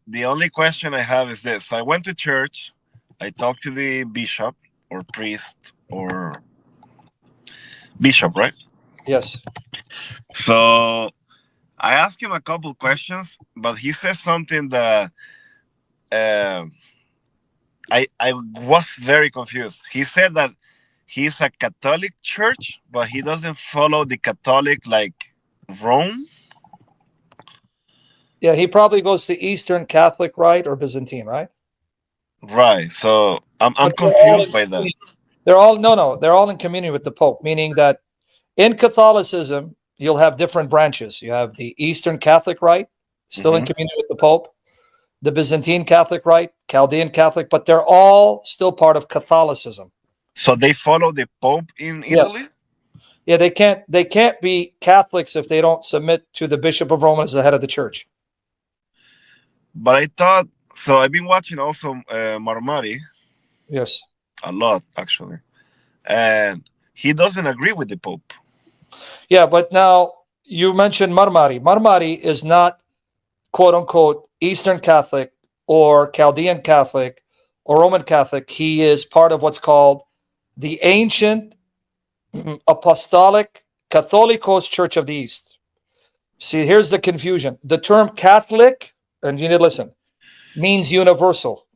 the only question I have is this. I went to church. I talked to the bishop or priest or bishop, right? Yes. So I asked him a couple questions, but he said something that uh, I was very confused. He said that he's a Catholic church, but he doesn't follow the Catholic like Rome. Yeah, he probably goes to Eastern Catholic Rite or Byzantine, right? Right. So I'm But they're all confused in by that. communion. They're all no, they're all in communion with the Pope, meaning that in Catholicism, you'll have different branches. You have the Eastern Catholic Rite, still in Hmm. communion with the Pope, the Byzantine Catholic Rite, Chaldean Catholic, but they're all still part of Catholicism. So they follow the Pope in Yes. Italy. Yeah, they can't be Catholics if they don't submit to the Bishop of Rome as the head of the church. But I thought so. I've been watching also Marmari Yes. a lot actually, and he doesn't agree with the Pope. Yeah, but now you mentioned Marmari. Marmari is not quote unquote Eastern Catholic or Chaldean Catholic or Roman Catholic. He is part of what's called the Ancient Apostolic Catholicos Church of the East. See, here's the confusion. The term Catholic, and you need to listen, means universal.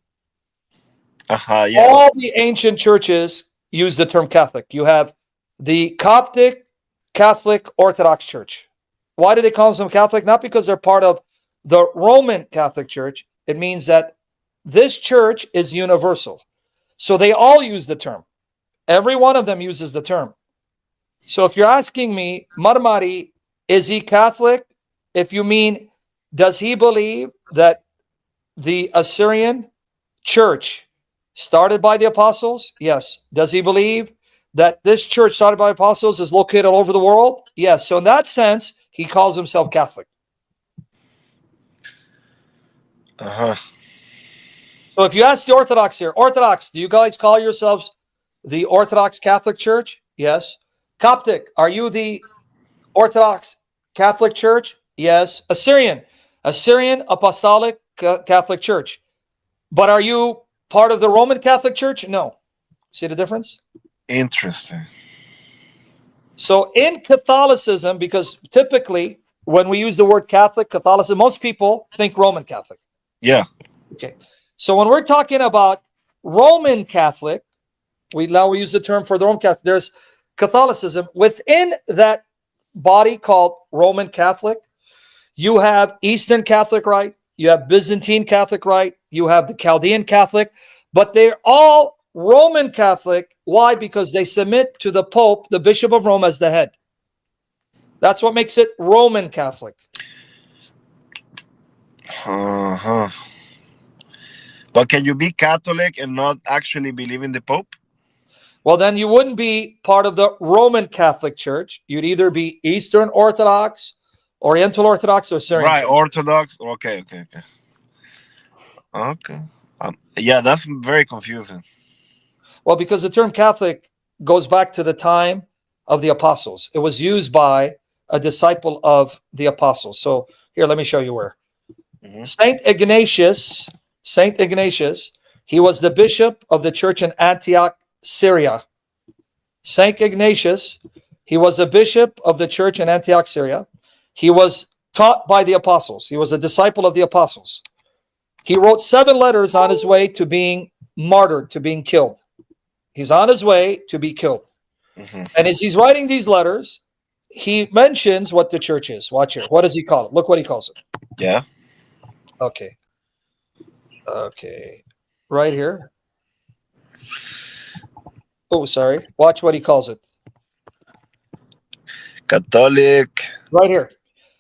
Yeah. All the ancient churches use the term Catholic. You have the Coptic Catholic Orthodox Church. Why do they call them Catholic? Not because they're part of the Roman Catholic Church. It means that this church is universal. So they all use the term. Every one of them uses the term. So if you're asking me, Marmari, is he Catholic? If you mean, does he believe that the Assyrian church started by the apostles? Yes. Does he believe that this church started by apostles is located all over the world? Yes. So in that sense, he calls himself Catholic. Uh huh. So if you ask the Orthodox here, Orthodox, do you guys call yourselves the Orthodox Catholic Church? Yes. Coptic, are you the Orthodox Catholic Church? Yes. Assyrian Apostolic Catholic Church. But are you part of the Roman Catholic Church? No. See the difference? Interesting. So in Catholicism, because typically when we use the word Catholic, Catholicism, most people think Roman Catholic. Yeah. Okay. So when we're talking about Roman Catholic, we use the term for the Roman Catholic. There's Catholicism. Within that body called Roman Catholic, you have Eastern Catholic Rite, you have Byzantine Catholic Rite, you have the Chaldean Catholic, but they're all Roman Catholic. Why? Because they submit to the Pope, the Bishop of Rome, as the head. That's what makes it Roman Catholic. Uh huh. But can you be Catholic and not actually believe in the Pope? Well, then you wouldn't be part of the Roman Catholic Church. You'd either be Eastern Orthodox, Oriental Orthodox, or Syrian Right. Church. Orthodox. Okay. Okay. Okay. Okay. Yeah, that's very confusing. Well, because the term Catholic goes back to the time of the apostles. It was used by a disciple of the apostles. So here, let me show you where. Hmm. Saint Ignatius, he was the bishop of the church in Antioch, Syria. Saint Ignatius, he was a bishop of the church in Antioch, Syria. He was taught by the apostles. He was a disciple of the apostles. He wrote 7 letters on his way to being martyred, to being killed. He's on his way to be killed. Hmm. And as he's writing these letters, he mentions what the church is. Watch here. What does he call it? Look what he calls it. Yeah. Okay. Okay. Right here. Oh, sorry. Watch what he calls it. Catholic. Right here.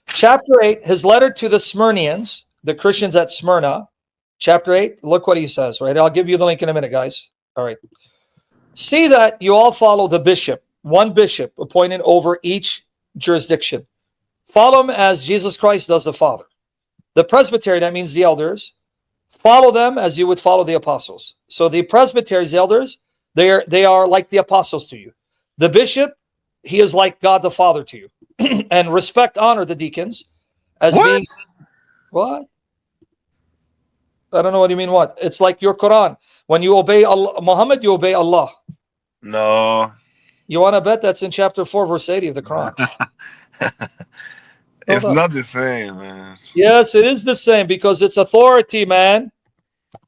Chapter 8, his letter to the Smyrnians, the Christians at Smyrna. Chapter 8, look what he says, right? I'll give you the link in a minute, guys. All right. See that you all follow the bishop, one bishop appointed over each jurisdiction. Follow him as Jesus Christ does the Father. The presbytery, that means the elders, follow them as you would follow the apostles. So the presbyteries, the elders, they are like the apostles to you. The bishop, he is like God the Father to you. And respect, honor the deacons as What? being what? I don't know what you mean. What? It's like your Quran. When you obey Allah, Muhammad, you obey Allah. No. You want to bet that's in chapter 4, verse 80 of the Quran? It's Hold up. not the same, man. Yes, it is the same because it's authority, man.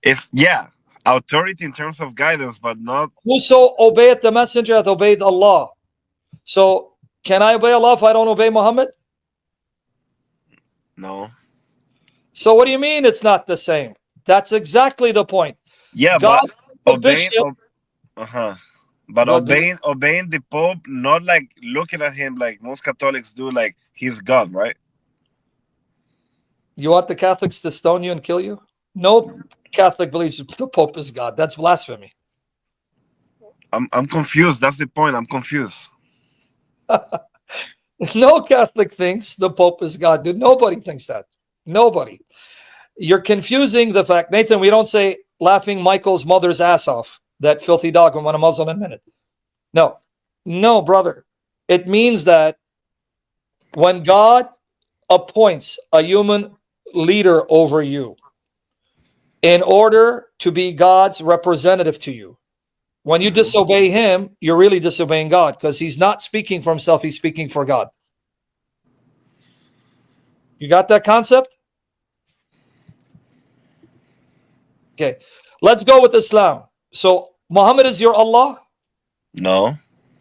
It's, yeah, authority in terms of guidance, but not. Whoso obeyeth the messenger hath obeyed Allah. So can I obey Allah if I don't obey Muhammad? No. So what do you mean it's not the same? That's exactly the point. Yeah, God, but the bishop. uh-huh. But Go ahead. obeying the Pope, not like looking at him like most Catholics do, like he's God, right? You want the Catholics to stone you and kill you? No Catholic believes the Pope is God. That's blasphemy. I'm confused. That's the point. I'm confused. No Catholic thinks the Pope is God, dude. Nobody thinks that. Nobody. You're confusing the fact, Nathan, we don't say laughing Michael's mother's ass off, that filthy dog when a Muslim admitted. No. No, brother. It means that when God appoints a human leader over you in order to be God's representative to you, when you disobey him, you're really disobeying God because he's not speaking for himself, he's speaking for God. You got that concept? Okay, let's go with Islam. So Muhammad is your Allah? No.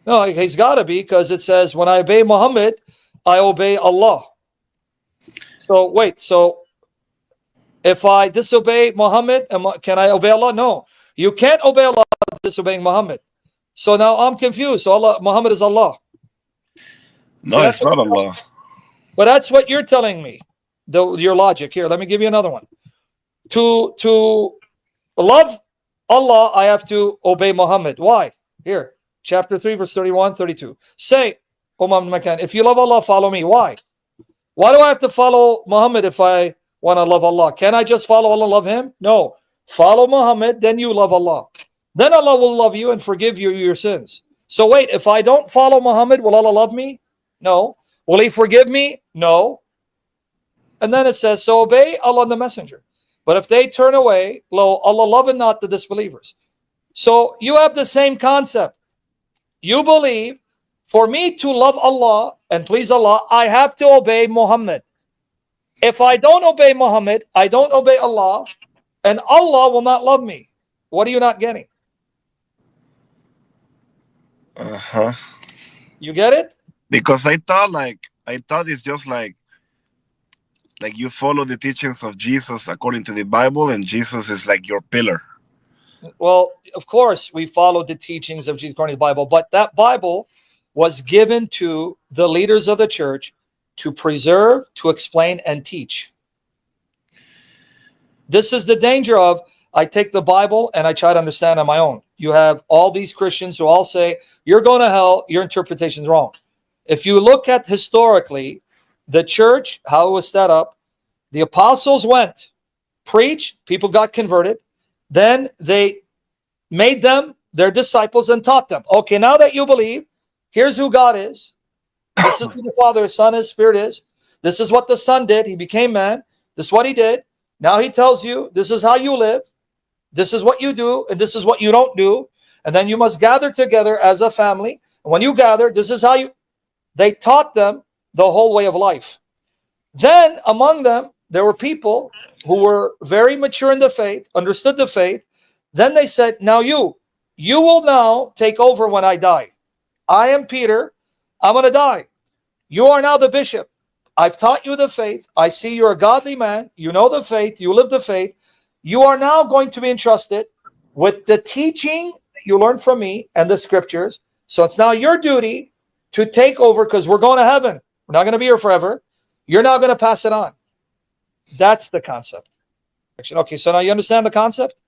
No, he's got to be because it says, when I obey Muhammad, I obey Allah. So wait, so if I disobey Muhammad, can I obey Allah? No, you can't obey Allah disobeying Muhammad. So now I'm confused. So Muhammad is Allah. No, So it's not Allah. But that's what you're telling me. Your logic here. Let me give you another one. To love Allah, I have to obey Muhammad. Why? Here, chapter 3, verse 31, 32. Say, O Muhammad, if you love Allah, follow me. Why? Why do I have to follow Muhammad if I want to love Allah? Can I just follow Allah, love him? No. Follow Muhammad, then you love Allah. Then Allah will love you and forgive you your sins. So wait, if I don't follow Muhammad, will Allah love me? No. Will he forgive me? No. And then it says, so obey Allah and the messenger. But if they turn away, lo, Allah loveth not the disbelievers. So you have the same concept. You believe for me to love Allah and please Allah, I have to obey Muhammad. If I don't obey Muhammad, I don't obey Allah, and Allah will not love me. What are you not getting? Uh-huh. You get it? Because I thought it's just like you follow the teachings of Jesus according to the Bible, and Jesus is like your pillar. Well, of course, we follow the teachings of Jesus according to the Bible, but that Bible was given to the leaders of the church to preserve, to explain, and teach. This is the danger of, I take the Bible and I try to understand on my own. You have all these Christians who all say, you're going to hell, your interpretation is wrong. If you look at historically, the church, how it was set up, the apostles went, preached, people got converted, then they made them their disciples and taught them. Okay, now that you believe, here's who God is. This is who the Father, Son, and Spirit is. This is what the Son did. He became man. This is what he did. Now he tells you, this is how you live. This is what you do, and this is what you don't do. And then you must gather together as a family. And when you gather, this is how you... They taught them the whole way of life. Then among them, there were people who were very mature in the faith, understood the faith. Then they said, now you will now take over when I die. I am Peter. I'm going to die. You are now the bishop. I've taught you the faith. I see you're a godly man. You know the faith. You live the faith. You are now going to be entrusted with the teaching that you learned from me and the scriptures. So it's now your duty to take over because we're going to heaven. We're not going to be here forever. You're now going to pass it on. That's the concept. Okay, so now you understand the concept?